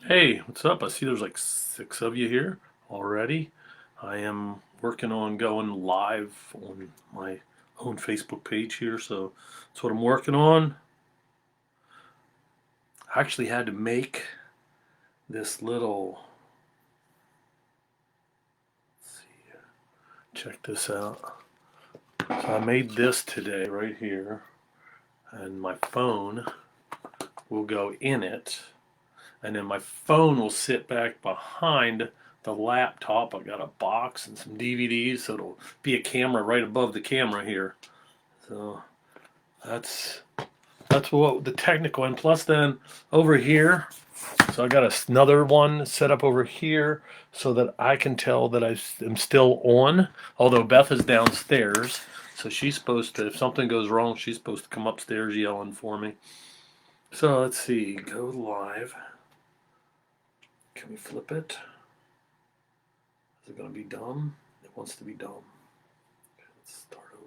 Hey, what's up? I see there's like 6 of you here already. I am working on going live on my own Facebook page here, so that's what I'm working on. I actually had to make this little, let's see, check this out. So I made this today right here, and my phone will go in it, and then my phone will sit back behind the laptop. I've got a box and some DVDs, so it'll be a camera right above the camera here. So that's what the technical, and plus then over here, so I got another one set up over here so that I can tell that I am still on, although Beth is downstairs, so she's supposed to, if something goes wrong, she's supposed to come upstairs yelling for me. So let's see, go live. Can we flip it? Is it going to be dumb? It wants to be dumb. Okay, let's start over.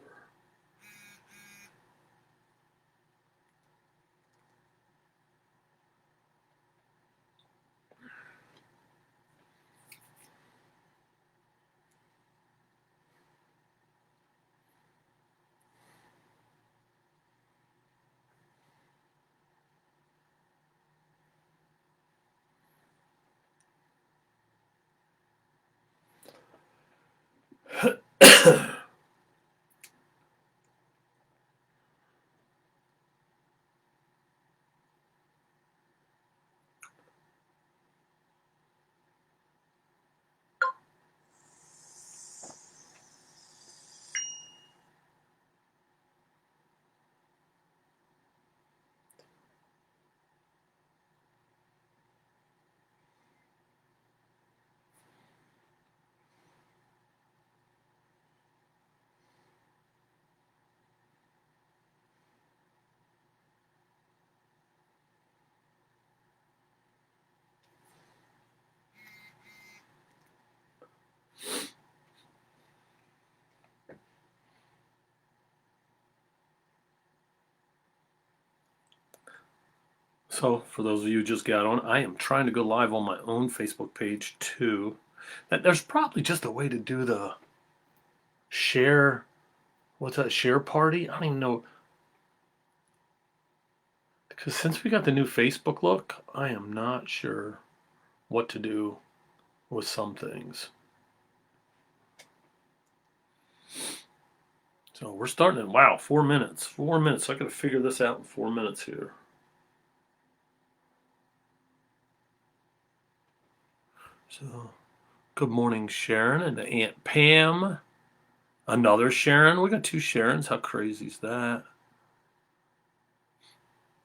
So, for those of you who just got on, I am trying to go live on my own Facebook page too. There's probably just a way to do the share, what's that, share party? I don't even know. Because since we got the new Facebook look, I am not sure what to do with some things. So we're starting in, wow, 4 minutes. 4 minutes. I got to figure this out in 4 minutes here. So, good morning, Sharon and Aunt Pam. Another Sharon. We got 2 Sharons. How crazy is that?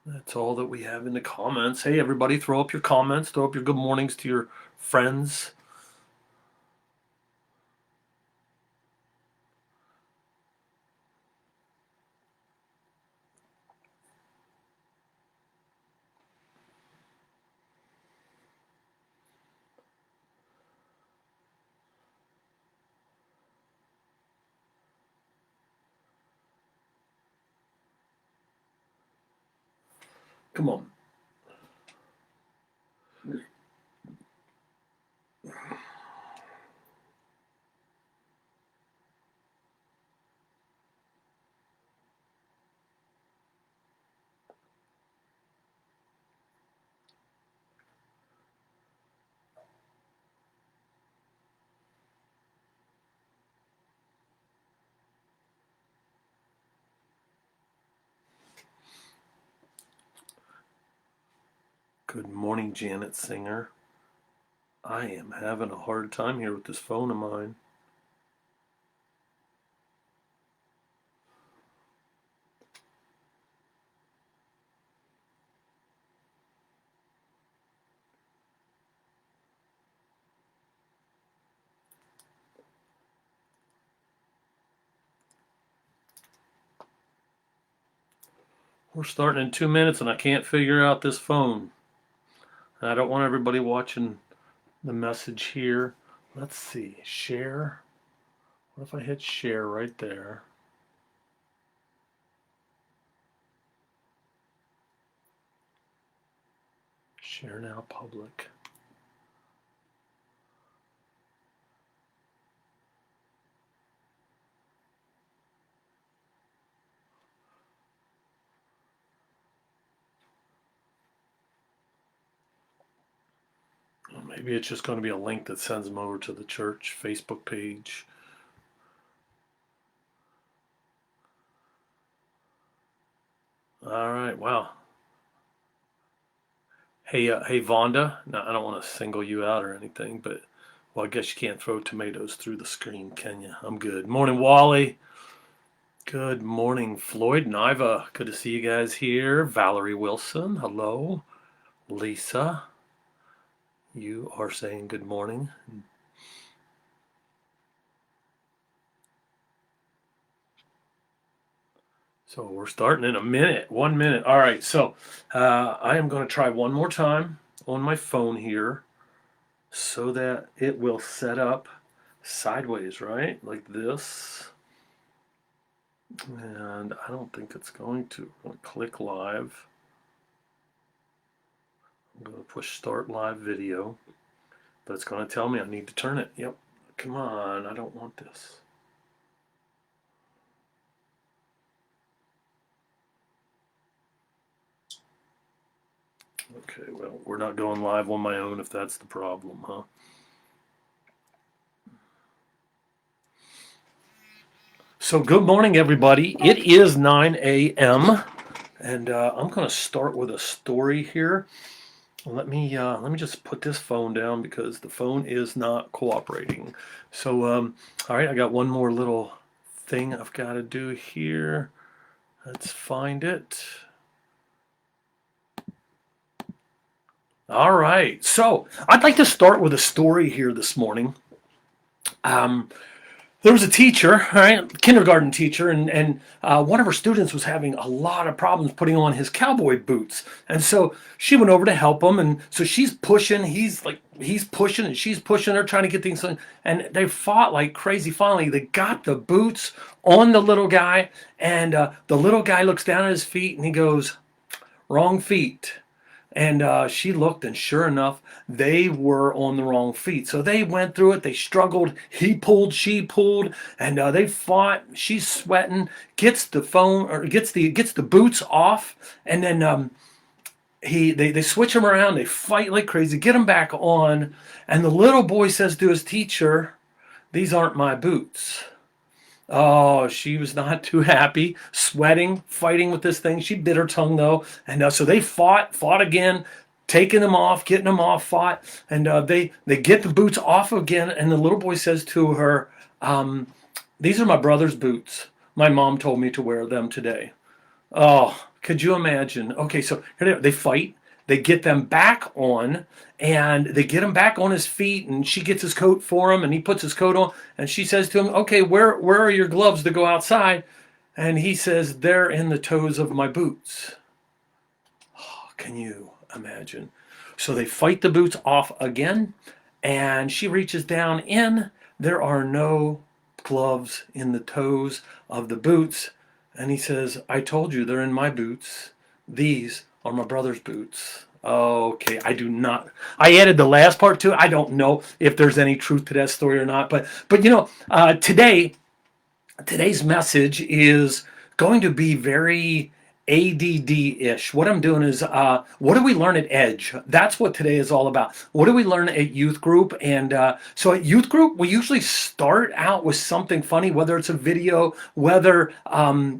That's all that we have in the comments. Hey, everybody, throw up your comments. Throw up your good mornings to your friends. Come on. Good morning, Janet Singer. I am having a hard time here with this phone of mine. We're starting in 2 minutes and I can't figure out this phone. I don't want everybody watching the message here. Let's see. Share. What if I hit share right there? Share now public. Well, maybe it's just going to be a link that sends them over to the church Facebook page. All right, wow. Hey, Vonda. Now, I don't want to single you out or anything, but, well, I guess you can't throw tomatoes through the screen, can you? I'm good. Morning, Wally. Good morning, Floyd and Iva. Good to see you guys here. Valerie Wilson, hello. Lisa, you are saying good morning. So we're starting in a minute, 1 minute. All right, so I am going to try one more time on my phone here so that it will set up sideways, right? Like this. And I don't think it's going to. I'm going to click live. I'm going to push start live video. But it's going to tell me I need to turn it. Yep. Come on, I don't want this. Okay, well, we're not going live on my own if that's the problem, huh? So good morning, everybody. It is 9 a.m. and I'm going to start with a story here. Let me just put this phone down because the phone is not cooperating. So, all right, I got one more little thing I've got to do here. Let's find it. All right, so I'd like to start with a story here this morning. There was a teacher, all right, kindergarten teacher, and one of her students was having a lot of problems putting on his cowboy boots. And so she went over to help him. And so she's pushing, he's pushing, and she's pushing her, trying to get things done. And they fought like crazy. Finally, they got the boots on the little guy. And the little guy looks down at his feet and he goes, "Wrong feet." And she looked, and sure enough, they were on the wrong feet. So they went through it. They struggled. He pulled, she pulled, and they fought. She's sweating. Gets the phone or gets the boots off, and then they switch him around. They fight like crazy. Get him back on, and the little boy says to his teacher, "These aren't my boots." Oh, she was not too happy, sweating, fighting with this thing. She bit her tongue though, and so they fought again, taking them off, getting them off, fought, and they get the boots off again. And the little boy says to her, "These are my brother's boots. My mom told me to wear them today." Oh, could you imagine? Okay, so they fight. They get them back on, and they get him back on his feet, and she gets his coat for him, and he puts his coat on, and she says to him, "Okay, where are your gloves to go outside?" And he says, "They're in the toes of my boots." Oh, can you imagine? So they fight the boots off again, and she reaches down in. There are no gloves in the toes of the boots. And he says, "I told you they're in my boots. These are my brother's boots." Okay, I do not. I added the last part to it. I don't know if there's any truth to that story or not. But today's message is going to be very ADD-ish. What I'm doing is, what do we learn at Edge? That's what today is all about. What do we learn at youth group? And so at youth group, we usually start out with something funny, whether it's a video, whether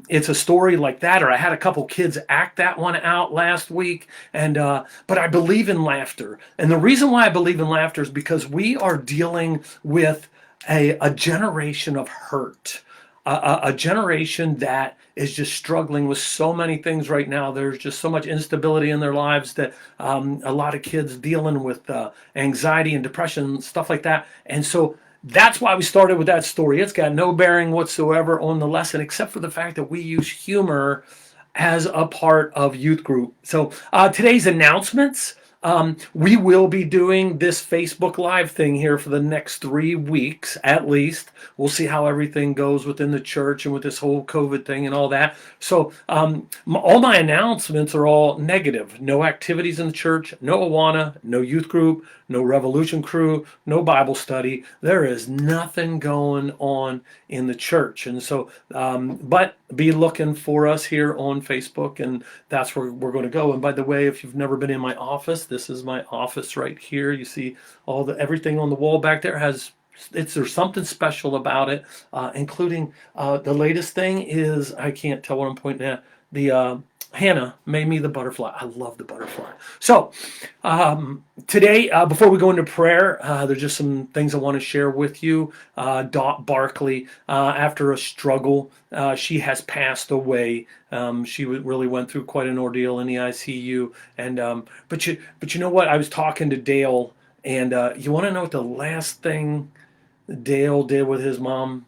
it's a story like that, or I had a couple kids act that one out last week. And but I believe in laughter. And the reason why I believe in laughter is because we are dealing with a generation of hurt. A generation that is just struggling with so many things right now. There's just so much instability in their lives that a lot of kids dealing with anxiety and depression, stuff like that. And so that's why we started with that story. It's got no bearing whatsoever on the lesson, except for the fact that we use humor as a part of youth group. So today's announcements. We will be doing this Facebook Live thing here for the next 3 weeks at least. We'll see how everything goes within the church and with this whole COVID thing and all that. So all my announcements are all negative. No activities in the church, no Awana, no youth group, no Revolution Crew, no Bible study. There is nothing going on in the church. And so, but be looking for us here on Facebook, and that's where we're going to go. And by the way, if you've never been in my office, this is my office right here. You see everything on the wall back there there's something special about it, including the latest thing is, I can't tell what I'm pointing at, the Hannah made me the butterfly. I love the butterfly. So today, before we go into prayer, there's just some things I want to share with you. Dot Barkley, after a struggle, she has passed away. She really went through quite an ordeal in the ICU. And but you know what? I was talking to Dale, and you want to know what the last thing Dale did with his mom?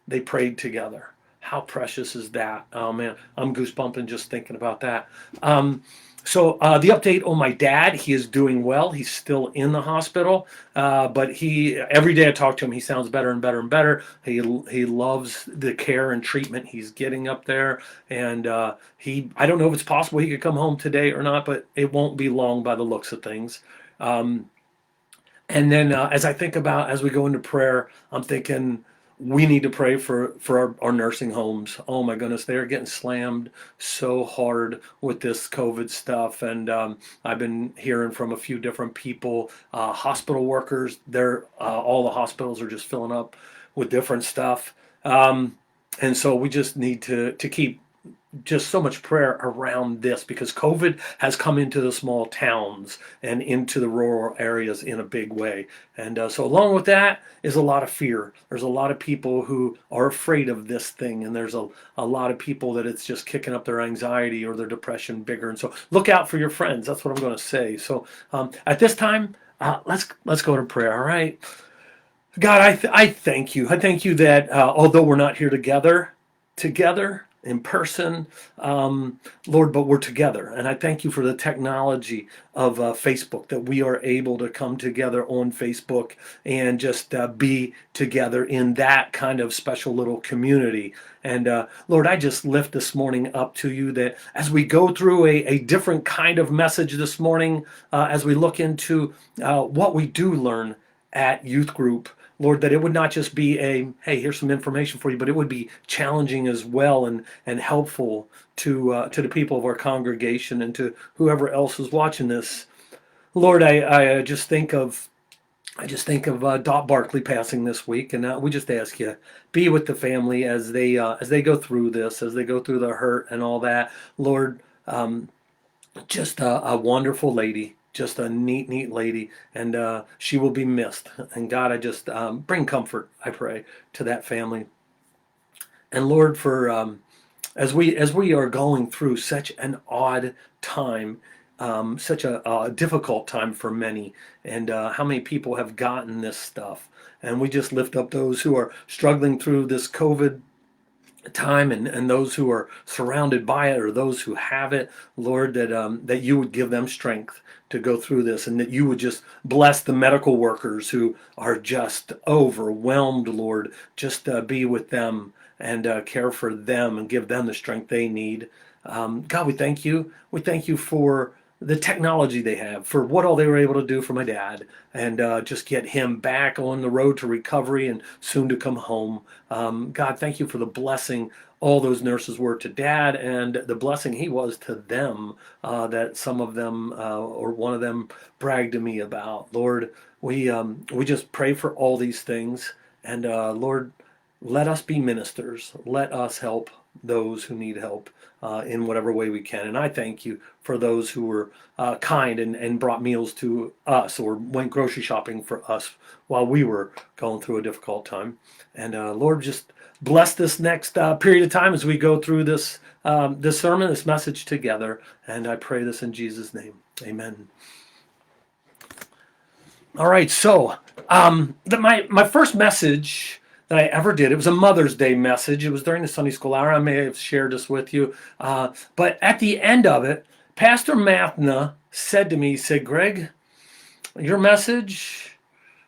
They prayed together. How precious is that? Oh man, I'm goosebumping just thinking about that. So the update on my dad, he is doing well. He's still in the hospital, but every day I talk to him, he sounds better and better and better. He loves the care and treatment he's getting up there, and I don't know if it's possible he could come home today or not, but it won't be long by the looks of things. And then as we go into prayer, I'm thinking we need to pray for our nursing homes. Oh my goodness, they're getting slammed so hard with this COVID stuff. And I've been hearing from a few different people, hospital workers, all the hospitals are just filling up with different stuff. And so we just need to keep just so much prayer around this, because COVID has come into the small towns and into the rural areas in a big way. And so along with that is a lot of fear. There's a lot of people who are afraid of this thing, and there's a lot of people that it's just kicking up their anxiety or their depression bigger. And so look out for your friends. That's what I'm going to say. So at this time, let's go to prayer. All right. God, I thank you. I thank you that although we're not here together in person, Lord, but we're together. And I thank you for the technology of Facebook, that we are able to come together on Facebook and just be together in that kind of special little community. And Lord, I just lift this morning up to you, that as we go through a different kind of message this morning, as we look into what we do learn at youth group, Lord, that it would not just be hey, here's some information for you, but it would be challenging as well, and helpful to the people of our congregation and to whoever else is watching this. Lord, I just think of Dot Barkley passing this week, and we just ask you, be with the family as they go through this, as they go through the hurt and all that. Lord, just a wonderful lady. Just a neat lady, and she will be missed. And God, I just bring comfort, I pray, to that family. And Lord, for as we are going through such an odd time, such a difficult time for many, and how many people have gotten this stuff, and we just lift up those who are struggling through this COVID time, and those who are surrounded by it, or those who have it, Lord, that you would give them strength to go through this, and that you would just bless the medical workers who are just overwhelmed, Lord. Just be with them and care for them and give them the strength they need. God, we thank you. We thank you for the technology they have, for what all they were able to do for my dad, and just get him back on the road to recovery and soon to come home. God, thank you for the blessing all those nurses were to Dad, and the blessing he was to them, that some of them or one of them bragged to me about. Lord, we just pray for all these things, and Lord, let us be ministers. Let us help those who need help in whatever way we can. And I thank you for those who were kind and brought meals to us, or went grocery shopping for us while we were going through a difficult time. And Lord, just bless this next period of time as we go through this sermon, this message together. And I pray this in Jesus' name. Amen. All right, so my first message that I ever did. It was a Mother's Day message. It was during the Sunday school hour. I may have shared this with you. But at the end of it, Pastor Mathna said to me, he said, Greg, your message,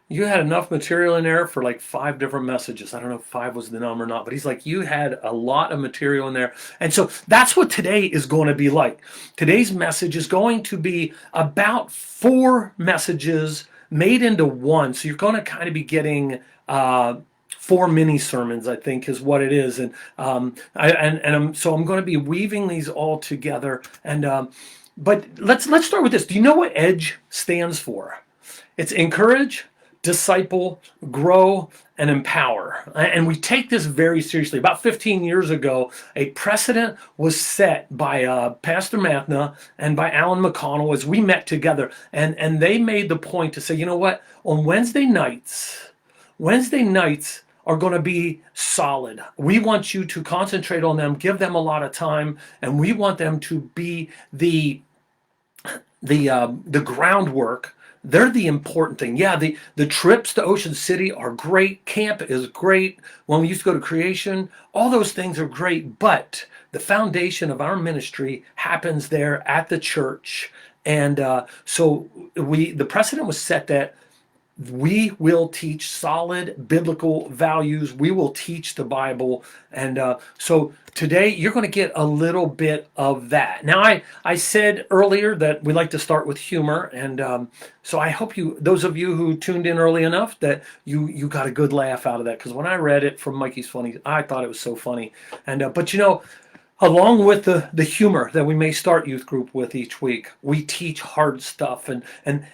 you had enough material in there for like 5 different messages. I don't know if 5 was the number or not, but he's like, you had a lot of material in there. And so that's what today is going to be like. Today's message is going to be about 4 messages made into one. So you're going to kind of be getting 4 mini sermons, I think, is what it is. And I'm going to be weaving these all together. But let's start with this. Do you know what EDGE stands for? It's encourage, disciple, grow, and empower. And we take this very seriously. About 15 years ago, a precedent was set by Pastor Mathna and by Alan McConnell as we met together. And they made the point to say, you know what? On Wednesday nights are going to be solid. We want you to concentrate on them, give them a lot of time, and we want them to be the groundwork. They're the important thing. Yeah, the trips to Ocean City are great. Camp is great. When we used to go to Creation, all those things are great. But the foundation of our ministry happens there at the church. And so the precedent was set that we will teach solid biblical values. We will teach the Bible. And so today you're going to get a little bit of that. Now, I said earlier that we like to start with humor. And so I hope those of you who tuned in early enough, that you got a good laugh out of that. Because when I read it from Mikey's Funny, I thought it was so funny. And but along with the humor that we may start youth group with each week, we teach hard stuff, and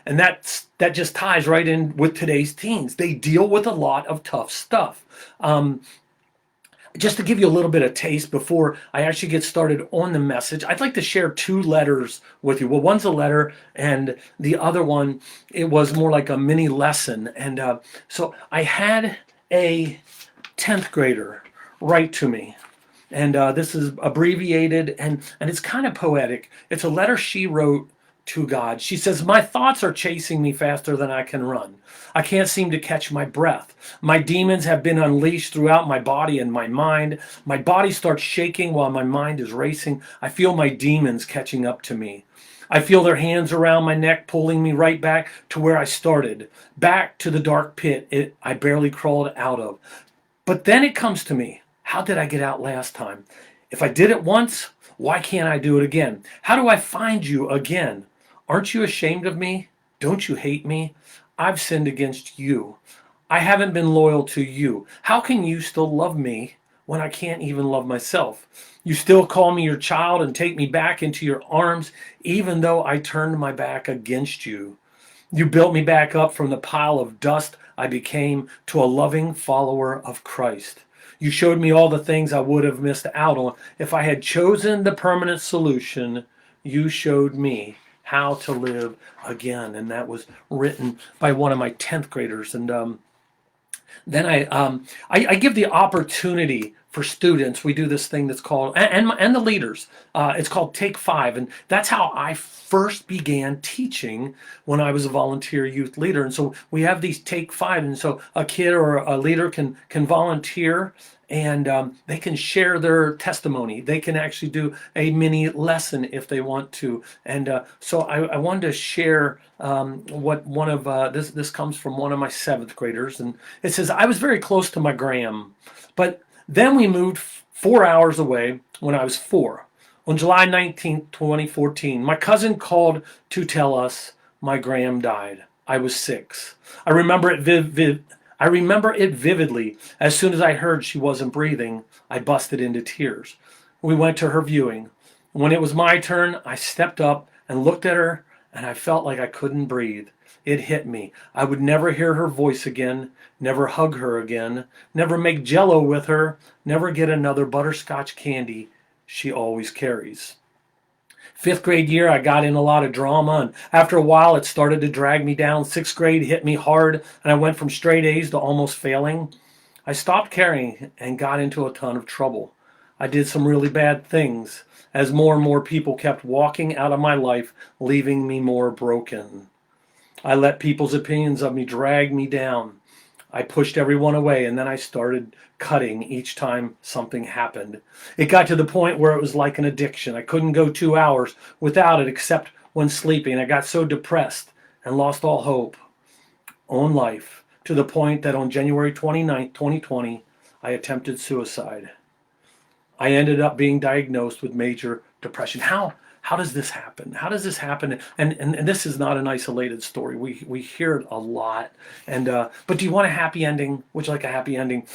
that just ties right in with today's teens. They deal with a lot of tough stuff. Just to give you a little bit of taste before I actually get started on the message, I'd like to share 2 letters with you. Well, one's a letter, and the other one, it was more like a mini lesson. And so I had a 10th grader write to me. And this is abbreviated, and it's kind of poetic. It's a letter she wrote to God. She says, my thoughts are chasing me faster than I can run. I can't seem to catch my breath. My demons have been unleashed throughout my body and my mind. My body starts shaking while my mind is racing. I feel my demons catching up to me. I feel their hands around my neck, pulling me right back to where I started, back to the dark pit I barely crawled out of. But then it comes to me. How did I get out last time? If I did it once, why can't I do it again? How do I find you again? Aren't you ashamed of me? Don't you hate me? I've sinned against you. I haven't been loyal to you. How can you still love me when I can't even love myself? You still call me your child and take me back into your arms, even though I turned my back against you. You built me back up from the pile of dust I became to a loving follower of Christ. You showed me all the things I would have missed out on. If I had chosen the permanent solution, you showed me how to live again. And that was written by one of my 10th graders. And then I give the opportunity for students. We do this thing that's called, and the leaders, it's called Take 5. And that's how I first began teaching when I was a volunteer youth leader. And so we have these Take 5. And so a kid or a leader can volunteer, and they can share their testimony. They can actually do a mini lesson if they want to. And so I wanted to share what one of this comes from one of my 7th graders. And it says, I was very close to my gram, but then we moved 4 hours away when I was 4. On July 19th, 2014, my cousin called to tell us my gram died. I was 6. I remember it vividly. As soon as I heard she wasn't breathing, I busted into tears. We went to her viewing. When it was my turn, I stepped up and looked at her, and I felt like I couldn't breathe. It hit me. I would never hear her voice again, never hug her again, never make Jell-O with her, never get another butterscotch candy she always carries. 5th grade year, I got in a lot of drama, and after a while, it started to drag me down. 6th grade hit me hard, and I went from straight A's to almost failing. I stopped caring and got into a ton of trouble. I did some really bad things as more and more people kept walking out of my life, leaving me more broken. I let people's opinions of me drag me down. I pushed everyone away, and then I started cutting each time something happened. It got to the point where it was like an addiction. I couldn't go 2 hours without it except when sleeping. I got so depressed and lost all hope on life to the point that on January 29th, 2020, I attempted suicide. I ended up being diagnosed with major depression. How does this happen? How does this happen? And this is not an isolated story. We hear it a lot. And but do you want a happy ending? Would you like a happy ending?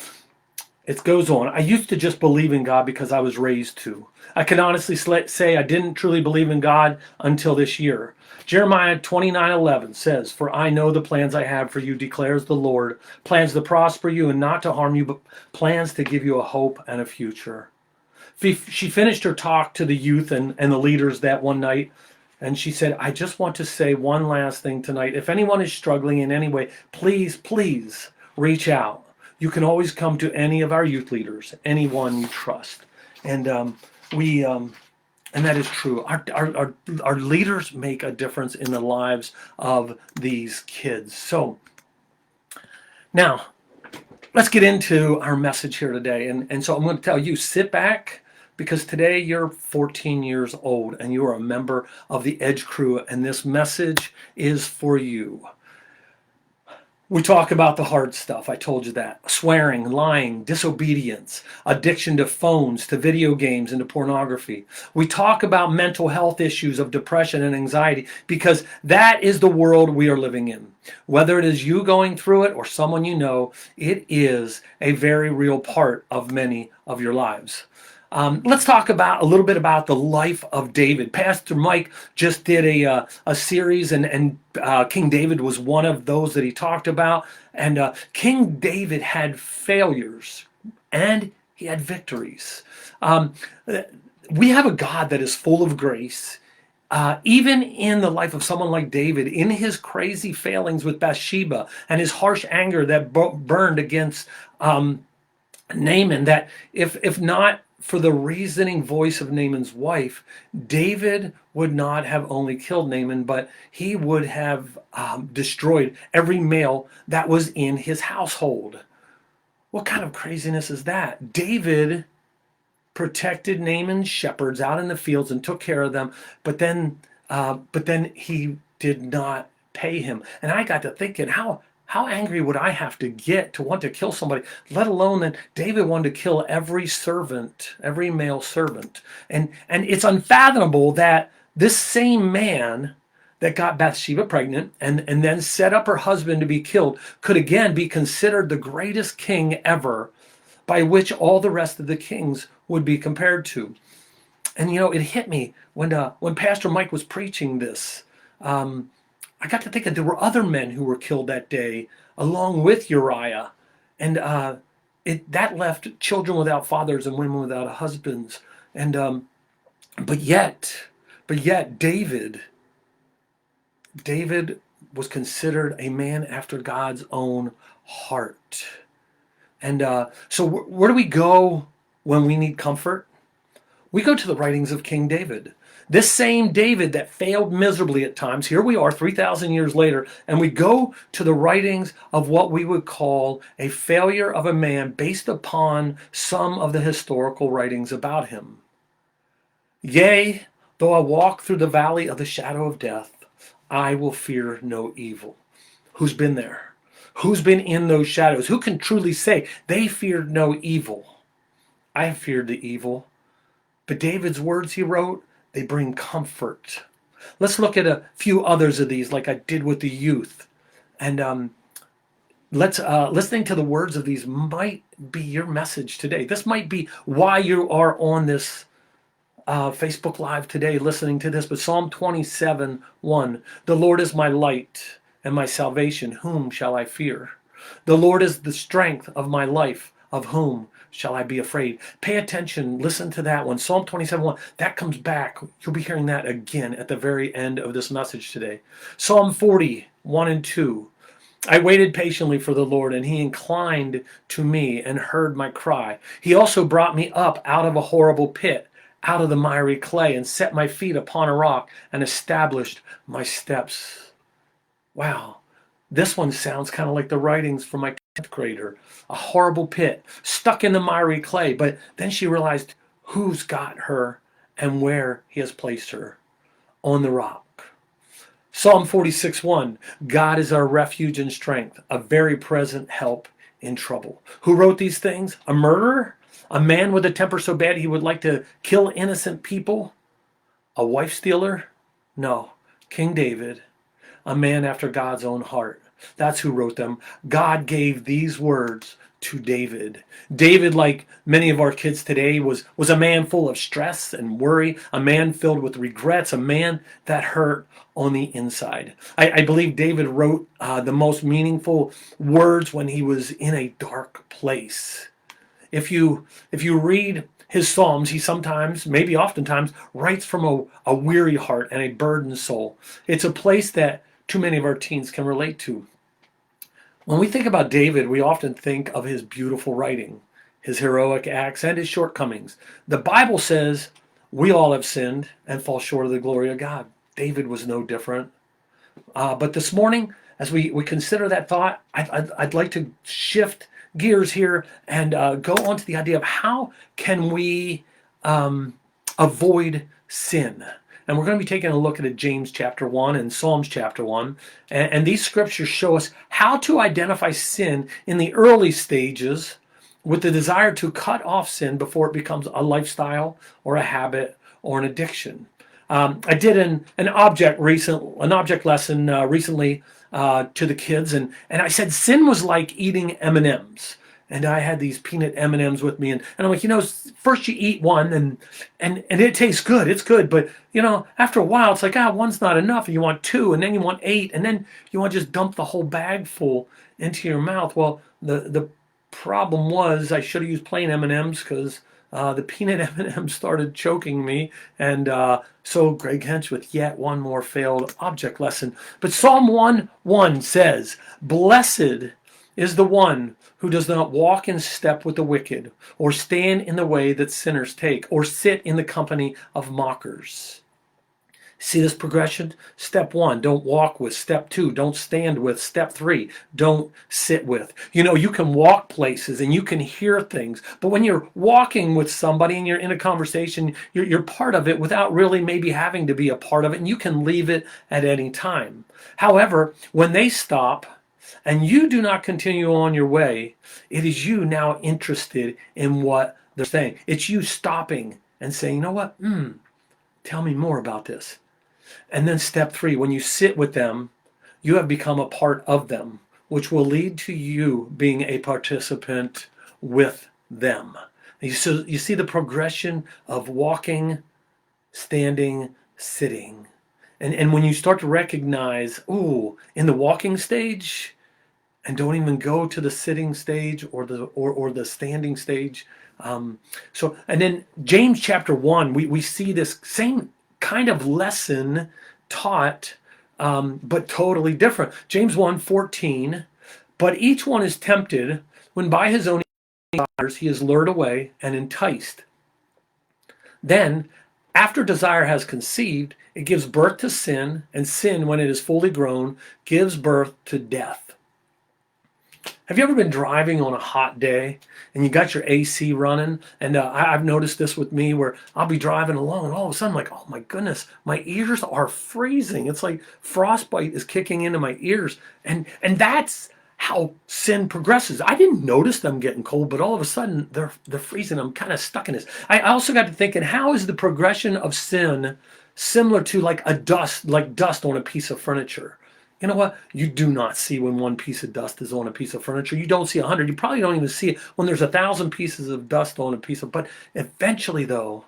It goes on. I used to just believe in God because I was raised to. I can honestly say I didn't truly believe in God until this year. Jeremiah 29:11 says, "For I know the plans I have for you, declares the Lord, plans to prosper you and not to harm you, but plans to give you a hope and a future." She finished her talk to the youth and the leaders that one night, and she said, "I just want to say one last thing tonight. If anyone is struggling in any way, please, please reach out. You can always come to any of our youth leaders, anyone you trust." And and that is true. Our leaders make a difference in the lives of these kids. So now let's get into our message here today. And so I'm going to tell you, sit back, because today you're 14 years old and you are a member of the Edge crew, and this message is for you. We talk about the hard stuff. I told you that. Swearing, lying, disobedience, addiction to phones, to video games, and to pornography. We talk about mental health issues of depression and anxiety, because that is the world we are living in. Whether it is you going through it or someone you know, it is a very real part of many of your lives. Let's talk about a little bit about the life of David. Pastor Mike just did a series, and King David was one of those that he talked about. And King David had failures and he had victories. We have a God that is full of grace. Even in the life of someone like David, in his crazy failings with Bathsheba and his harsh anger that burned against Naaman, that if not for the reasoning voice of Naaman's wife, David would not have only killed Naaman, but he would have destroyed every male that was in his household. What kind of craziness is that? David protected Naaman's shepherds out in the fields and took care of them, but then he did not pay him. And I got to thinking, how angry would I have to get to want to kill somebody, let alone that David wanted to kill every servant, every male servant. And it's unfathomable that this same man that got Bathsheba pregnant and then set up her husband to be killed could again be considered the greatest king ever, by which all the rest of the kings would be compared to. And it hit me when Pastor Mike was preaching this. I got to think that there were other men who were killed that day along with Uriah. And that left children without fathers and women without husbands. And but yet David was considered a man after God's own heart. And so where do we go when we need comfort? We go to the writings of King David. This same David that failed miserably at times, here we are 3,000 years later, and we go to the writings of what we would call a failure of a man based upon some of the historical writings about him. Yea, though I walk through the valley of the shadow of death, I will fear no evil. Who's been there? Who's been in those shadows? Who can truly say they feared no evil? I have feared the evil. But David's words he wrote, they bring comfort. Let's look at a few others of these, like I did with the youth. And listening to the words of these might be your message today. This might be why you are on this Facebook Live today, listening to this. But Psalm 27:1, the Lord is my light and my salvation. Whom shall I fear? The Lord is the strength of my life. Of whom shall I be afraid? Pay attention. Listen to that one. Psalm 27:1. That comes back. You'll be hearing that again at the very end of this message today. Psalm 40:1 and 2. I waited patiently for the Lord, and he inclined to me and heard my cry. He also brought me up out of a horrible pit, out of the miry clay, and set my feet upon a rock and established my steps. Wow. This one sounds kind of like the writings from my 10th grader. A horrible pit, stuck in the miry clay. But then she realized who's got her and where he has placed her, on the rock. Psalm 46:1, God is our refuge and strength, a very present help in trouble. Who wrote these things? A murderer? A man with a temper so bad he would like to kill innocent people? A wife stealer? No, King David, a man after God's own heart. That's who wrote them. God gave these words to David. David, like many of our kids today, was a man full of stress and worry, a man filled with regrets, a man that hurt on the inside. I believe David wrote the most meaningful words when he was in a dark place. If you read his Psalms, he sometimes, maybe oftentimes, writes from a weary heart and a burdened soul. It's a place that too many of our teens can relate to. When we think about David, we often think of his beautiful writing, his heroic acts, and his shortcomings. The Bible says we all have sinned and fall short of the glory of God. David was no different. But this morning, as we consider that thought, I'd like to shift gears here and go on to the idea of how can we avoid sin. And we're going to be taking a look at James chapter 1 and Psalms chapter 1. And these scriptures show us how to identify sin in the early stages with the desire to cut off sin before it becomes a lifestyle or a habit or an addiction. I did an object lesson recently to the kids, and I said sin was like eating M&Ms. And I had these peanut M&Ms with me, and I'm like, first you eat one, and it tastes good, it's good, but after a while it's like, one's not enough, and you want two, and then you want 8, and then you want to just dump the whole bag full into your mouth. Well, the problem was I should have used plain M&Ms because the peanut M&Ms started choking me, and so Greg Hench with yet one more failed object lesson. But Psalm 1:1 says, "Blessed is the one who does not walk in step with the wicked, or stand in the way that sinners take, or sit in the company of mockers." See this progression? Step 1, don't walk with. Step 2, don't stand with. Step 3, don't sit with. You can walk places and you can hear things, but when you're walking with somebody and you're in a conversation, you're part of it without really maybe having to be a part of it, and you can leave it at any time. However, when they stop and you do not continue on your way, it is you now interested in what they're saying. It's you stopping and saying, you know what? Tell me more about this. And then step 3, when you sit with them, you have become a part of them, which will lead to you being a participant with them. You see the progression of walking, standing, sitting. And when you start to recognize, in the walking stage, and don't even go to the sitting stage or the standing stage. And then James chapter 1, we see this same kind of lesson taught, but totally different. James 1:14, "But each one is tempted when by his own desires he is lured away and enticed. Then, after desire has conceived, it gives birth to sin, and sin, when it is fully grown, gives birth to death." Have you ever been driving on a hot day and you got your AC running? And I've noticed this with me where I'll be driving along and all of a sudden I'm like, oh my goodness, my ears are freezing. It's like frostbite is kicking into my ears. And that's how sin progresses. I didn't notice them getting cold, but all of a sudden they're freezing. I'm kind of stuck in this. I also got to thinking, how is the progression of sin similar to like dust on a piece of furniture? You know what? You do not see when one piece of dust is on a piece of furniture. You don't see 100. You probably don't even see it when there's 1,000 pieces of dust on a piece of. But eventually, though,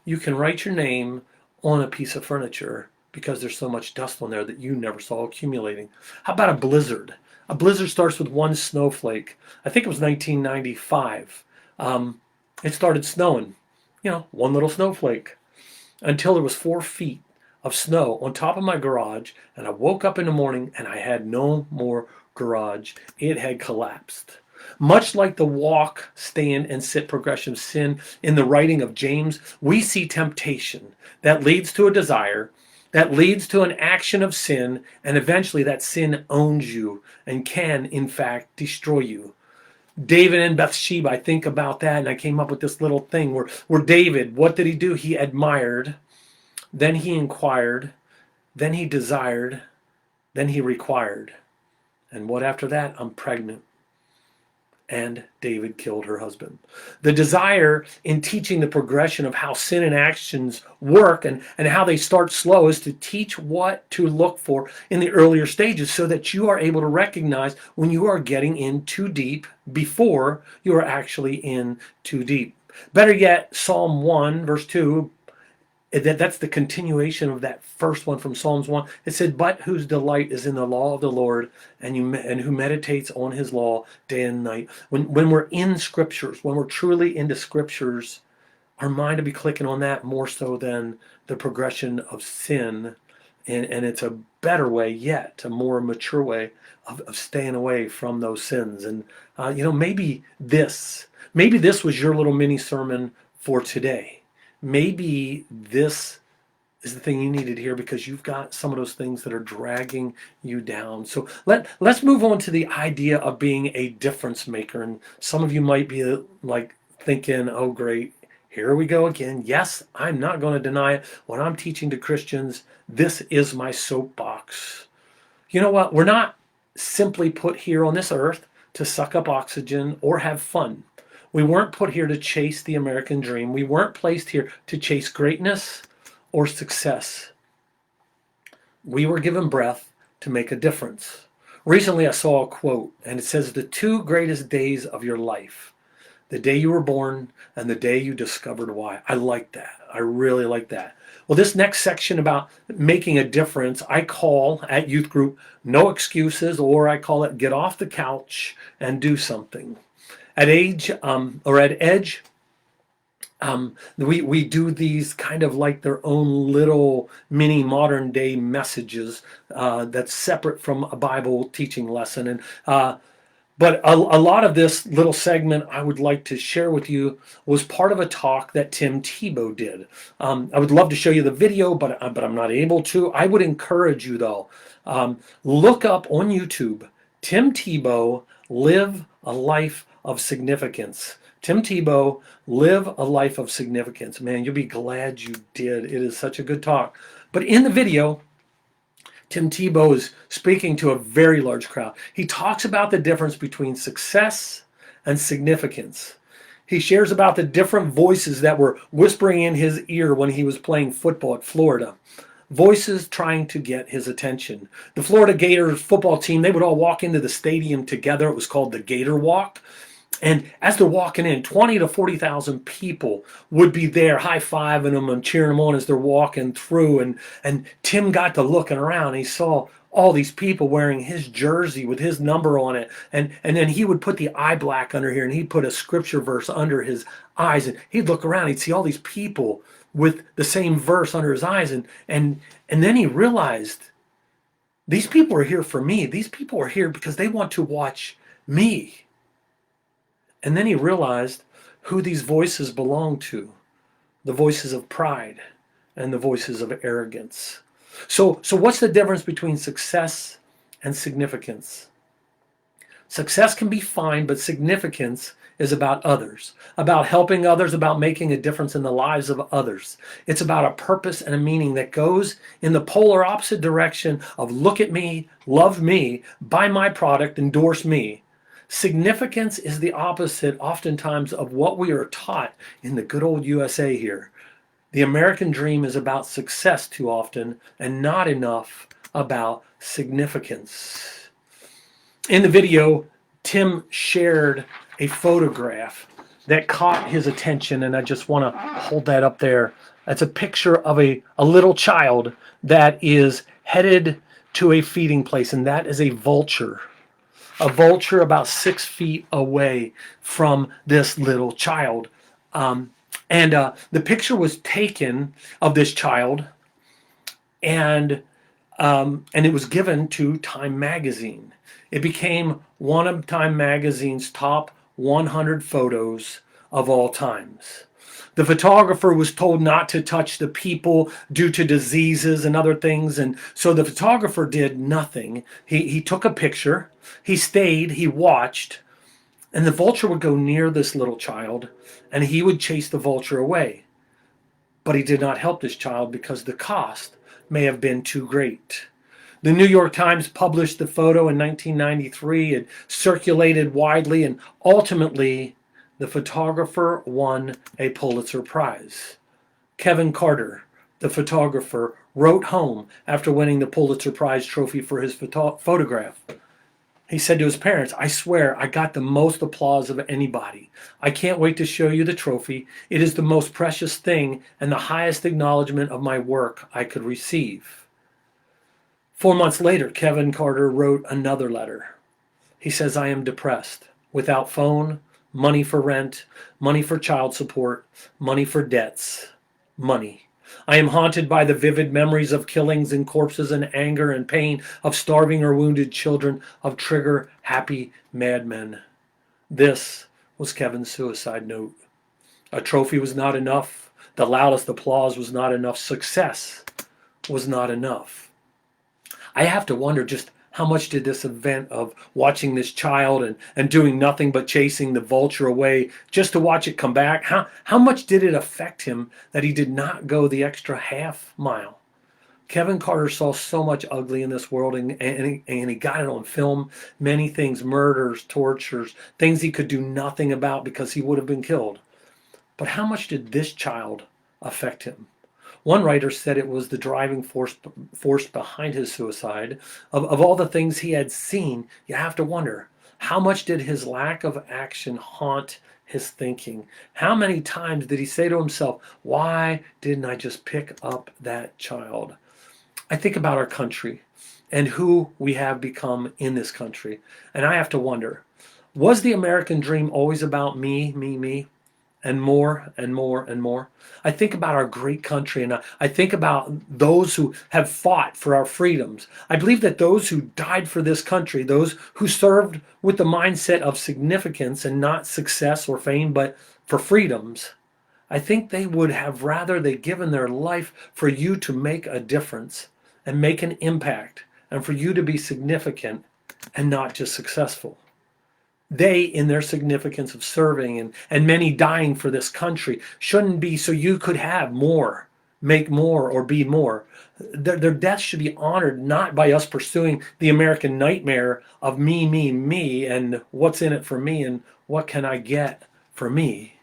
you can write your name on a piece of furniture because there's so much dust on there that you never saw accumulating. How about a blizzard? A blizzard starts with one snowflake. I think it was 1995. It started snowing. One little snowflake until there was 4 feet of snow on top of my garage, and I woke up in the morning and I had no more garage. It had collapsed. Much like the walk, stand, and sit progression of sin in the writing of James, we see temptation that leads to a desire, that leads to an action of sin, and eventually that sin owns you and can, in fact, destroy you. David and Bathsheba, I think about that, and I came up with this little thing where David, what did he do? He admired, then he inquired, then he desired, then he required. And what after that? I'm pregnant. And David killed her husband. The desire in teaching the progression of how sin and actions work and how they start slow is to teach what to look for in the earlier stages so that you are able to recognize when you are getting in too deep before you are actually in too deep. Better yet, Psalm 1, verse 2, that's the continuation of that first one from Psalms 1. It said, but whose delight is in the law of the Lord, and who meditates on his law day and night. When we're in scriptures, when we're truly into scriptures, our mind will be clicking on that more so than the progression of sin. And it's a better way yet, a more mature way of staying away from those sins. And, maybe this was your little mini sermon for today. Maybe this is the thing you needed to hear because you've got some of those things that are dragging you down. So let's move on to the idea of being a difference maker. And some of you might be like thinking, oh, great, here we go again. Yes, I'm not going to deny it. When I'm teaching to Christians, this is my soapbox. You know what? We're not simply put here on this earth to suck up oxygen or have fun. We weren't put here to chase the American dream. We weren't placed here to chase greatness or success. We were given breath to make a difference. Recently, I saw a quote, and it says, the two greatest days of your life, the day you were born and the day you discovered why. I like that. I really like that. Well, this next section about making a difference, I call at youth group, no excuses, or I call it get off the couch and do something. At Edge, we do these kind of like their own little mini modern day messages that's separate from a Bible teaching lesson. And but a lot of this little segment I would like to share with you was part of a talk that Tim Tebow did. I would love to show you the video, but I'm not able to. I would encourage you though, look up on YouTube, Tim Tebow, Live a Life of Significance. Tim Tebow, Live a Life of Significance. Man, you'll be glad you did. It is such a good talk. But in the video, Tim Tebow is speaking to a very large crowd. He talks about the difference between success and significance. He shares about the different voices that were whispering in his ear when he was playing football at Florida. Voices trying to get his attention. The Florida Gators football team, they would all walk into the stadium together. It was called the Gator Walk. And as they're walking in, 20 to 40,000 people would be there high-fiving them and cheering them on as they're walking through. And Tim got to looking around. He saw all these people wearing his jersey with his number on it. And then he would put the eye black under here, and he'd put a scripture verse under his eyes. And he'd look around. He'd see all these people with the same verse under his eyes. And then he realized, these people are here for me. These people are here because they want to watch me. And then he realized who these voices belong to, the voices of pride and the voices of arrogance. So what's the difference between success and significance? Success can be fine, but significance is about others, about helping others, about making a difference in the lives of others. It's about a purpose and a meaning that goes in the polar opposite direction of look at me, love me, buy my product, endorse me. Significance is the opposite, oftentimes, of what we are taught in the good old USA here. The American dream is about success too often and not enough about significance. In the video, Tim shared a photograph that caught his attention, and I just want to hold that up there. That's a picture of a little child that is headed to a feeding place, and that is a vulture. A vulture about 6 feet away from this little child. And the picture was taken of this child, and it was given to Time Magazine. It became one of Time Magazine's top 100 photos of all times. The photographer was told not to touch the people due to diseases and other things. And so the photographer did nothing. He took a picture, he stayed, he watched, and the vulture would go near this little child and he would chase the vulture away. But he did not help this child because the cost may have been too great. The New York Times published the photo in 1993. It circulated widely, and ultimately, the photographer won a Pulitzer Prize. Kevin Carter, the photographer, wrote home after winning the Pulitzer Prize trophy for his photograph. He said to his parents, "I swear I got the most applause of anybody. I can't wait to show you the trophy. It is the most precious thing and the highest acknowledgement of my work I could receive." 4 months later, Kevin Carter wrote another letter. He says, "I am depressed, without phone, money for rent, money for child support, money for debts, money. I am haunted by the vivid memories of killings and corpses and anger and pain, of starving or wounded children, of trigger-happy madmen." This was Kevin's suicide note. A trophy was not enough. The loudest applause was not enough. Success was not enough. I have to wonder just how much did this event of watching this child and doing nothing but chasing the vulture away just to watch it come back, how much did it affect him that he did not go the extra half mile? Kevin Carter saw so much ugly in this world, and he got it on film. Many things, murders, tortures, things he could do nothing about because he would have been killed. But how much did this child affect him? One writer said it was the driving force behind his suicide. Of all the things he had seen, you have to wonder, how much did his lack of action haunt his thinking? How many times did he say to himself, "Why didn't I just pick up that child?" I think about our country and who we have become in this country, and I have to wonder, was the American dream always about me, me, me? And more and more and more. I think about our great country, and I think about those who have fought for our freedoms. I believe that those who died for this country, those who served with the mindset of significance and not success or fame, but for freedoms, I think they would have rather they given their life for you to make a difference and make an impact, and for you to be significant and not just successful. They, in their significance of serving and many dying for this country, shouldn't be so you could have more, make more, or be more. Their deaths should be honored not by us pursuing the American nightmare of me, me, me, and what's in it for me, and what can I get for me.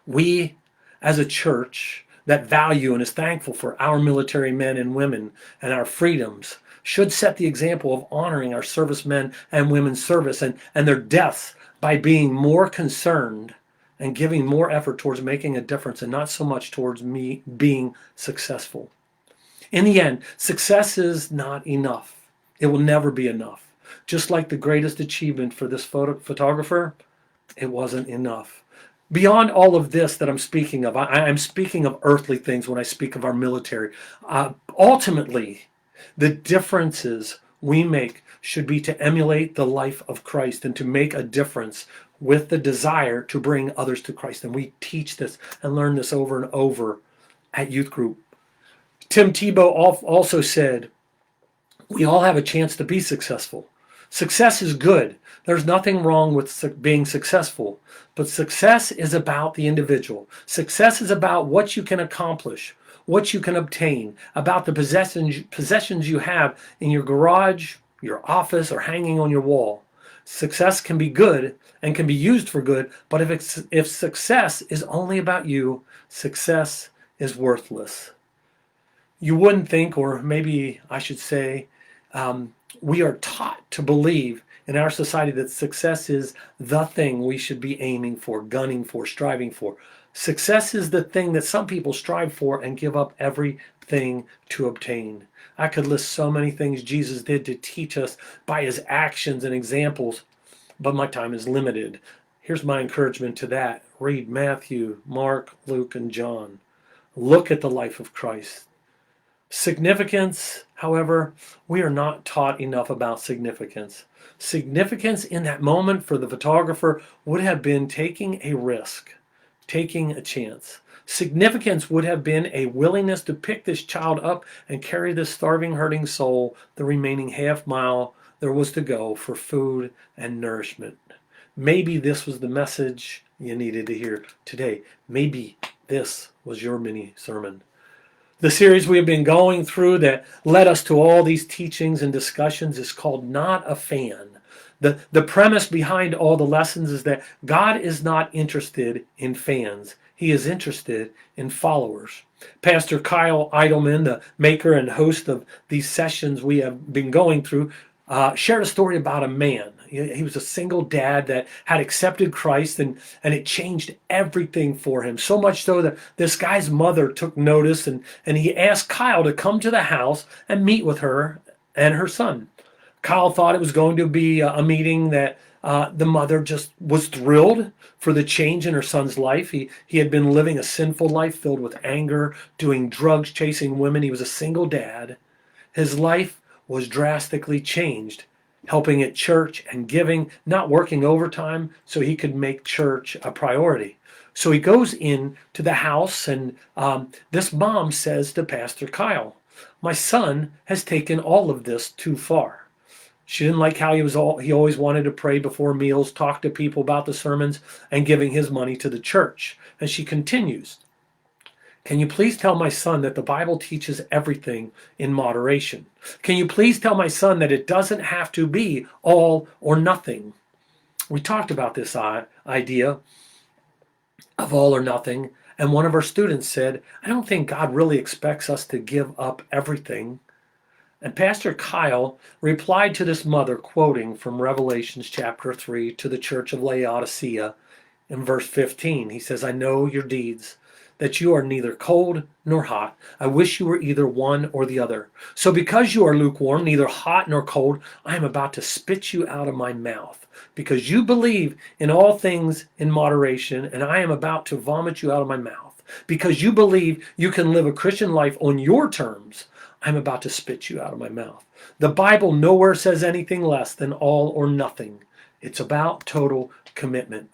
We, as a church that value and is thankful for our military men and women and our freedoms, should set the example of honoring our servicemen and women's service and their deaths by being more concerned and giving more effort towards making a difference and not so much towards me being successful. In the end, success is not enough. It will never be enough. Just like the greatest achievement for this photographer, it wasn't enough. Beyond all of this that I'm speaking of, I'm speaking of earthly things when I speak of our military. Ultimately, the differences we make should be to emulate the life of Christ and to make a difference with the desire to bring others to Christ. And we teach this and learn this over and over at youth group. Tim Tebow also said, "We all have a chance to be successful. Success is good. There's nothing wrong with being successful. But success is about the individual. Success is about what you can accomplish, what you can obtain, about the possessions you have in your garage, your office, or hanging on your wall. Success can be good and can be used for good, but if success is only about you, success is worthless." You wouldn't think, or maybe I should say, we are taught to believe in our society that success is the thing we should be aiming for, gunning for, striving for. Success is the thing that some people strive for and give up everything to obtain. I could list so many things Jesus did to teach us by his actions and examples, but my time is limited. Here's my encouragement to that. Read Matthew, Mark, Luke, and John. Look at the life of Christ. Significance, however, we are not taught enough about significance. Significance in that moment for the photographer would have been taking a risk, taking a chance. Significance would have been a willingness to pick this child up and carry this starving, hurting soul the remaining half mile there was to go for food and nourishment. Maybe this was the message you needed to hear today. Maybe this was your mini sermon. The series we have been going through that led us to all these teachings and discussions is called Not a Fan. The premise behind all the lessons is that God is not interested in fans. He is interested in followers. Pastor Kyle Idleman, the maker and host of these sessions we have been going through, shared a story about a man. He was a single dad that had accepted Christ, and it changed everything for him. So much so that this guy's mother took notice, and he asked Kyle to come to the house and meet with her and her son. Kyle thought it was going to be a meeting that the mother just was thrilled for the change in her son's life. He had been living a sinful life filled with anger, doing drugs, chasing women. He was a single dad. His life was drastically changed, helping at church and giving, not working overtime so he could make church a priority. So he goes in to the house, and this mom says to Pastor Kyle, "My son has taken all of this too far." She didn't like how he always wanted to pray before meals, talk to people about the sermons, and giving his money to the church. And she continues, "Can you please tell my son that the Bible teaches everything in moderation? Can you please tell my son that it doesn't have to be all or nothing?" We talked about this idea of all or nothing, and one of our students said, "I don't think God really expects us to give up everything." And Pastor Kyle replied to this mother, quoting from Revelation chapter 3 to the church of Laodicea in verse 15. He says, "I know your deeds, that you are neither cold nor hot. I wish you were either one or the other. So because you are lukewarm, neither hot nor cold, I am about to spit you out of my mouth. Because you believe in all things in moderation, and I am about to vomit you out of my mouth. Because you believe you can live a Christian life on your terms, I'm about to spit you out of my mouth." The Bible nowhere says anything less than all or nothing. It's about total commitment.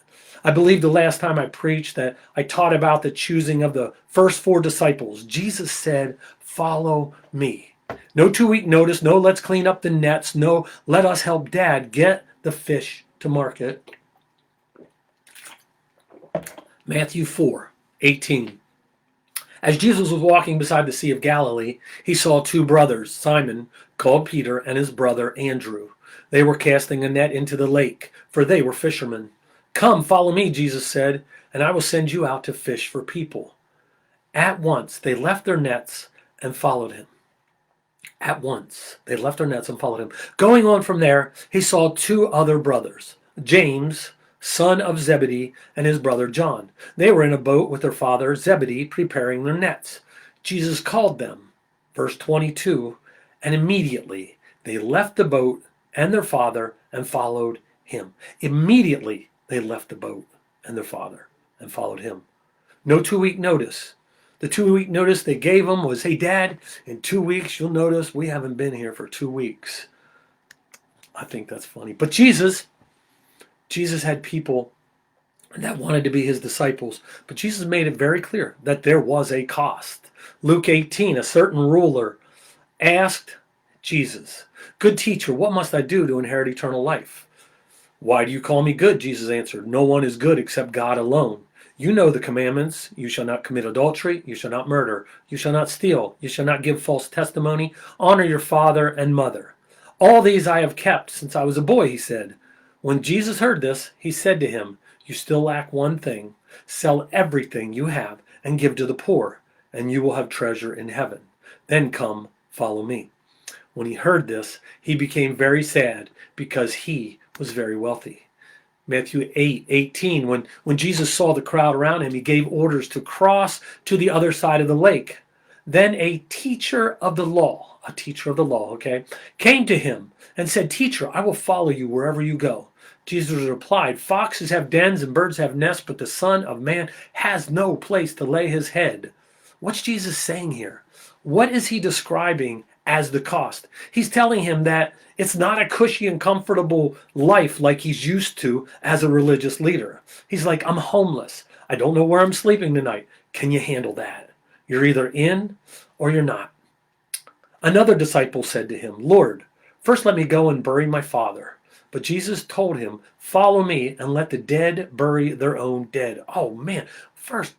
I believe the last time I preached that I taught about the choosing of the first 4 disciples. Jesus said, "Follow me." No 2-week notice, no let's clean up the nets, no let us help dad get the fish to market. Matthew 4:18. As Jesus was walking beside the Sea of Galilee, he saw 2 brothers, Simon, called Peter, and his brother Andrew. They were casting a net into the lake, for they were fishermen. "Come, follow me," Jesus said, "and I will send you out to fish for people." At once they left their nets and followed him. At once they left their nets and followed him. Going on from there, he saw 2 other brothers, James, son of Zebedee, and his brother John. They were in a boat with their father Zebedee, preparing their nets. Jesus called them, verse 22, and immediately they left the boat and their father and followed him. Immediately they left the boat and their father and followed him. No 2-week notice. The 2-week notice they gave him was, "Hey, Dad, in 2 weeks, you'll notice we haven't been here for 2 weeks." I think that's funny. But Jesus had people that wanted to be his disciples, but Jesus made it very clear that there was a cost. Luke 18, a certain ruler asked Jesus, "Good teacher, what must I do to inherit eternal life?" "Why do you call me good?" Jesus answered. "No one is good except God alone. You know the commandments. You shall not commit adultery. You shall not murder. You shall not steal. You shall not give false testimony. Honor your father and mother." "All these I have kept since I was a boy," he said. When Jesus heard this, he said to him, "You still lack one thing. Sell everything you have and give to the poor, and you will have treasure in heaven. Then come, follow me." When he heard this, he became very sad because he was very wealthy. Matthew 8:18, when Jesus saw the crowd around him, he gave orders to cross to the other side of the lake. Then a teacher of the law, came to him and said, "Teacher, I will follow you wherever you go." Jesus replied, "Foxes have dens and birds have nests, but the Son of Man has no place to lay his head." What's Jesus saying here? What is he describing as the cost? He's telling him that it's not a cushy and comfortable life like he's used to as a religious leader. He's like, I'm homeless. I don't know where I'm sleeping tonight. Can you handle that? You're either in or you're not. Another disciple said to him, Lord, first let me go and bury my father. But Jesus told him, follow me and let the dead bury their own dead. Oh man, first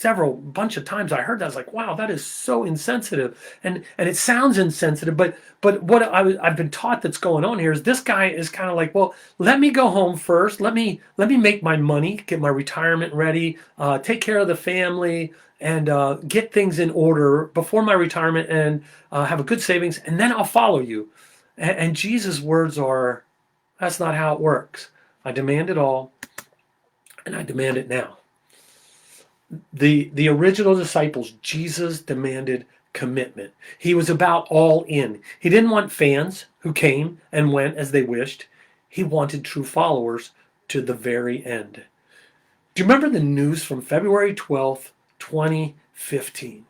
bunch of times I heard that, I was like, wow, that is so insensitive. And it sounds insensitive, but what I've been taught that's going on here is this guy is kind of like, well, let me go home first. Let me make my money, get my retirement ready, take care of the family, and get things in order before my retirement, and have a good savings, and then I'll follow you. And Jesus' words are, that's not how it works. I demand it all, and I demand it now. The original disciples, Jesus demanded commitment. He was about all in. He didn't want fans who came and went as they wished. He wanted true followers to the very end. Do you remember the news from February 12th, 2015?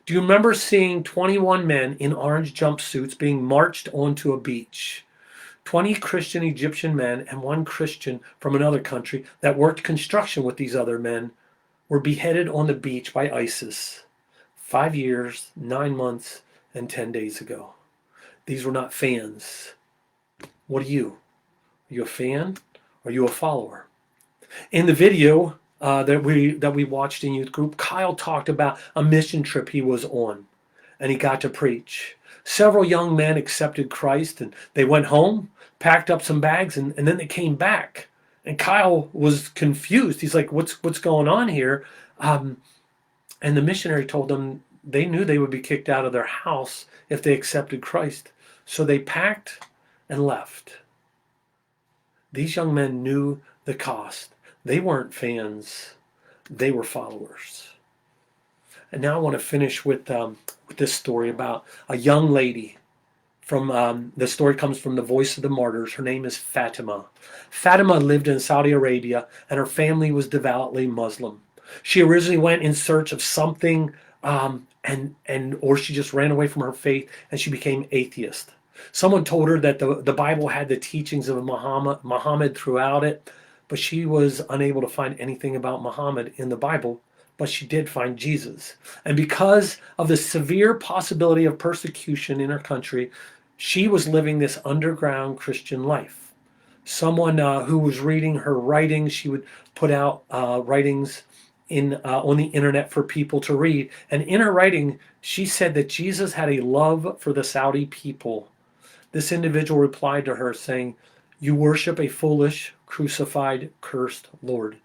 Do you remember seeing 21 men in orange jumpsuits being marched onto a beach? 20 Christian Egyptian men and one Christian from another country that worked construction with these other men were beheaded on the beach by ISIS 5 years, 9 months, and 10 days ago. These were not fans. What are you? Are you a fan? Are you a follower? In the video that we watched in youth group, Kyle talked about a mission trip he was on, and he got to preach. Several young men accepted Christ, and they went home, packed up some bags, and then they came back. And Kyle was confused. He's like, what's going on here? And the missionary told them they knew they would be kicked out of their house if they accepted Christ. So they packed and left. These young men knew the cost. They weren't fans. They were followers. And now I want to finish with this story about a young lady. The story comes from the Voice of the Martyrs. Her name is Fatima. Fatima lived in Saudi Arabia, and her family was devoutly Muslim. She originally went in search of something, or she just ran away from her faith, and she became atheist. Someone told her that the Bible had the teachings of Muhammad throughout it, but she was unable to find anything about Muhammad in the Bible. But she did find Jesus. And because of the severe possibility of persecution in her country, she was living this underground Christian life. Someone who was reading her writings, she would put out writings on the internet for people to read. And in her writing, she said that Jesus had a love for the Saudi people. This individual replied to her saying, "You worship a foolish, crucified, cursed Lord.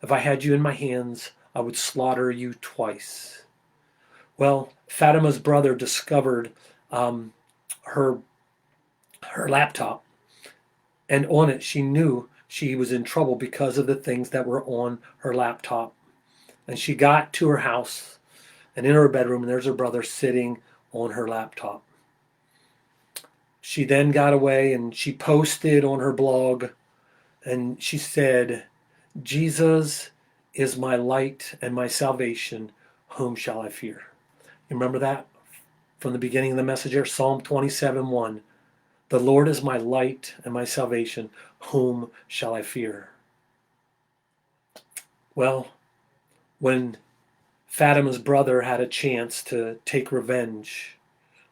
If I had you in my hands, I would slaughter you twice." Well, Fatima's brother discovered her laptop, and on it she knew she was in trouble because of the things that were on her laptop. And she got to her house and in her bedroom, and there's her brother sitting on her laptop. She then got away and she posted on her blog, and she said, "Jesus is my light and my salvation. Whom shall I fear?" You remember that from the beginning of the message here? Psalm 27:1. The Lord is my light and my salvation. Whom shall I fear? Well, when Fatima's brother had a chance to take revenge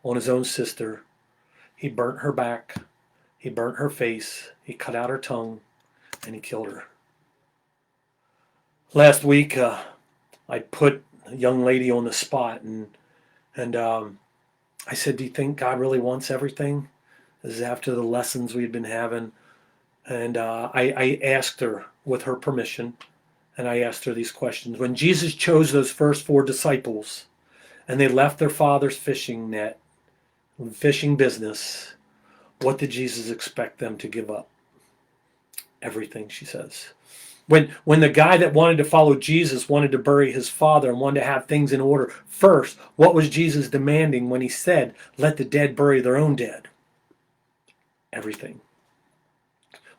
on his own sister, he burnt her back, he burnt her face, he cut out her tongue, and he killed her. Last week, I put a young lady on the spot, and I said, "Do you think God really wants everything?" This is after the lessons we'd been having, and I asked her with her permission, and I asked her these questions. When Jesus chose those first 4 disciples, and they left their father's fishing business, what did Jesus expect them to give up? Everything, she says. When the guy that wanted to follow Jesus wanted to bury his father and wanted to have things in order first, what was Jesus demanding when he said, "Let the dead bury their own dead"? Everything.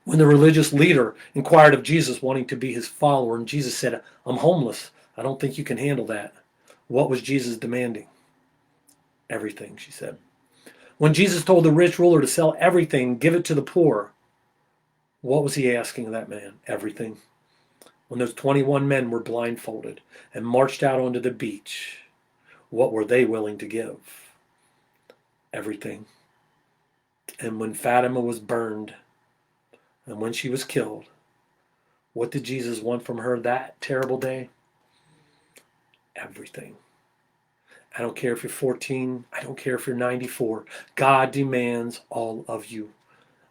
When the religious leader inquired of Jesus wanting to be his follower, and Jesus said, "I'm homeless. I don't think you can handle that." What was Jesus demanding? Everything, she said. When Jesus told the rich ruler to sell everything, give it to the poor, what was he asking of that man? Everything. When those 21 men were blindfolded and marched out onto the beach, what were they willing to give? Everything. And when Fatima was burned and when she was killed, what did Jesus want from her that terrible day? Everything. I don't care if you're 14. I don't care if you're 94. God demands all of you.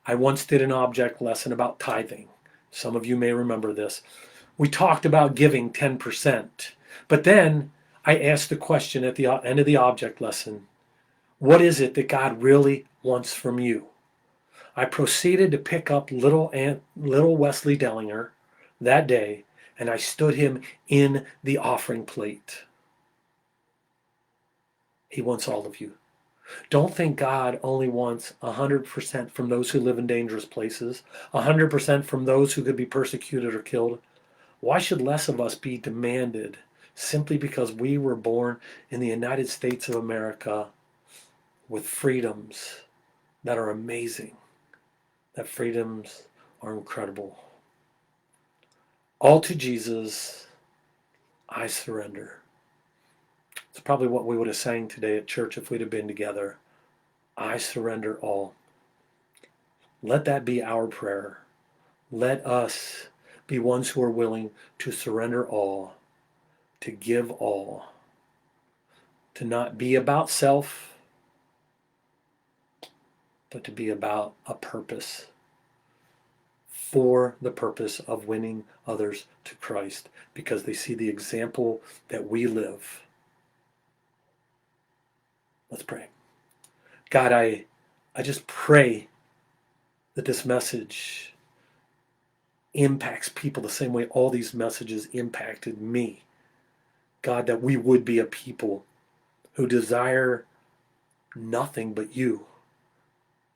I once did an object lesson about tithing. Some of you may remember this. We talked about giving 10%. But then I asked the question at the end of the object lesson, what is it that God really wants from you? I proceeded to pick up little Wesley Dellinger that day, and I stood him in the offering plate. He wants all of you. Don't think God only wants 100% from those who live in dangerous places, 100% from those who could be persecuted or killed. Why should less of us be demanded simply because we were born in the United States of America with freedoms that are amazing, that freedoms are incredible? All to Jesus, I surrender. It's probably what we would have sang today at church if we'd have been together. I surrender all. Let that be our prayer. Let us be ones who are willing to surrender all, to give all, to not be about self, but to be about a purpose, for the purpose of winning others to Christ, because they see the example that we live. Let's pray. God, I just pray that this message impacts people the same way all these messages impacted me. God, that we would be a people who desire nothing but you,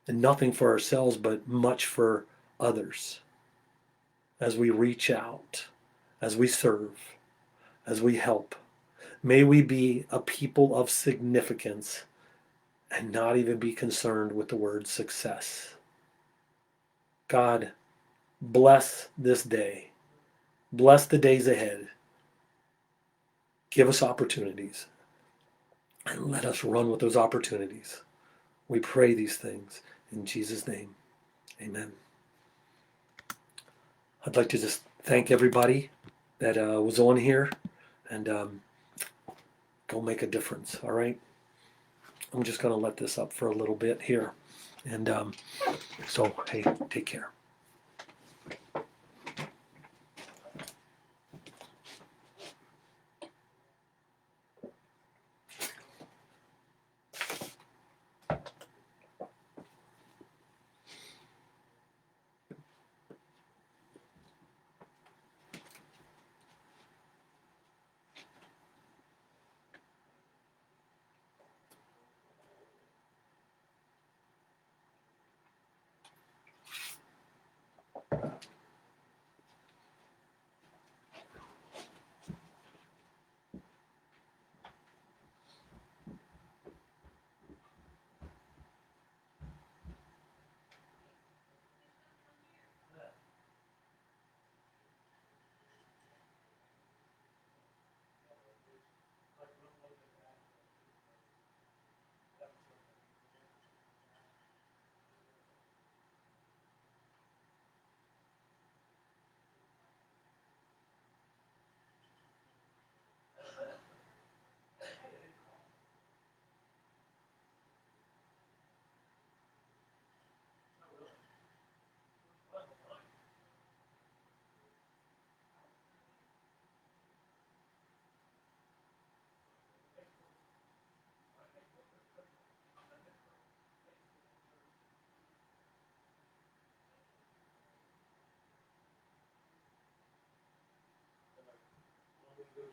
and nothing for ourselves but much for others. As we reach out, as we serve, as we help, may we be a people of significance and not even be concerned with the word success. God, bless this day. Bless the days ahead. Give us opportunities and let us run with those opportunities. We pray these things in Jesus' name. Amen. I'd like to just thank everybody that was on here, and go make a difference, all right? I'm just going to let this up for a little bit here. And so, hey, take care.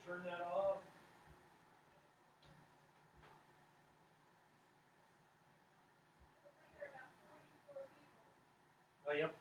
Turn that off. Oh, yep.